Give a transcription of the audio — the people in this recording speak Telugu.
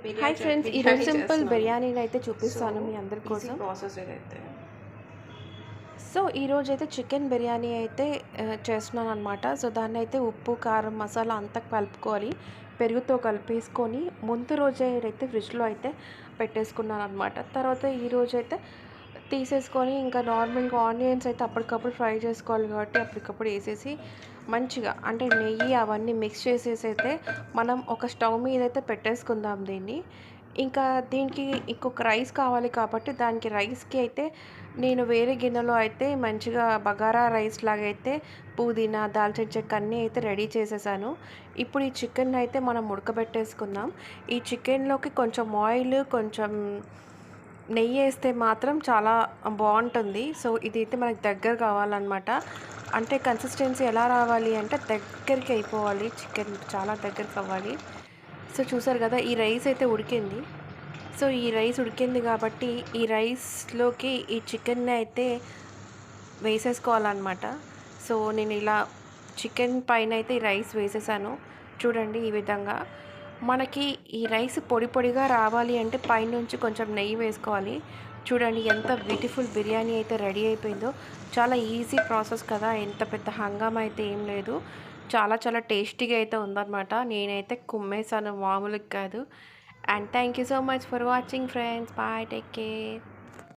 హాయ్ ఫ్రెండ్స్, ఈరోజు బిర్యానీ సింపుల్ చేస్తున్నాను. బిర్యానీని అయితే సో చూపిస్తాను మీ అందరి ఈజీ కోసం. ప్రాసెస్ ఇదైతే. సో ఈరోజు అయితే చికెన్ బిర్యానీ అయితే చేస్తున్నాను అనమాట. సో దాన్ని అయితే ఉప్పు కారం మసాలా అంతా కలుపుకోవాలి, పెరుగుతో కలిపేసుకొని ముందు రోజే అయితే ఫ్రిడ్జ్లో అయితే పెట్టేసుకున్నాను అనమాట. తర్వాత ఈరోజు అయితే తీసేసుకొని ఇంకా నార్మల్గా ఆనియన్స్ అయితే అప్పటికప్పుడు ఫ్రై చేసుకోవాలి కాబట్టి అప్పటికప్పుడు వేసేసి మంచిగా అంటే నెయ్యి అవన్నీ మిక్స్ చేసేసి అయితే మనం ఒక స్టవ్ మీద అయితే పెట్టేసుకుందాం దీన్ని. ఇంకా దీనికి ఇంకొక రైస్ కావాలి కాబట్టి దానికి రైస్కి అయితే నేను వేరే గిన్నెలో అయితే మంచిగా బగారా రైస్ లాగా అయితే పుదీనా దాల్చిన చెక్క అన్నీ అయితే రెడీ చేసేసాను. ఇప్పుడు ఈ చికెన్ అయితే మనం ఉడకబెట్టేసుకుందాం. ఈ చికెన్లోకి కొంచెం ఆయిల్ కొంచెం నెయ్యి వేస్తే మాత్రం చాలా బాగుంటుంది. సో ఇదైతే మనకు దగ్గర కావాలన్నమాట. అంటే కన్సిస్టెన్సీ ఎలా రావాలి అంటే దగ్గరికి అయిపోవాలి, చికెన్ చాలా దగ్గరికి అవ్వాలి. సో చూసారు కదా, ఈ రైస్ అయితే ఉడికింది. సో ఈ రైస్ ఉడికింది కాబట్టి ఈ రైస్లోకి ఈ చికెన్ని అయితే వేసేసుకోవాలన్నమాట. సో నేను ఇలా చికెన్ పైన అయితే ఈ రైస్ వేసేసాను. చూడండి ఈ విధంగా. మనకి ఈ రైస్ పొడి పొడిగా రావాలి అంటే పైనుంచి కొంచెం నెయ్యి వేసుకోవాలి. చూడండి ఎంత బ్యూటిఫుల్ బిర్యానీ అయితే రెడీ అయిపోయిందో. చాలా ఈజీ ప్రాసెస్ కదా, ఎంత పెద్ద హంగామా అయితే ఏం లేదు. చాలా చాలా టేస్టీగా అయితే ఉందన్నమాట. నేనైతే కుమ్మేసాను, మామూలుగా కాదు. And thank you so much for watching friends. Bye, take care.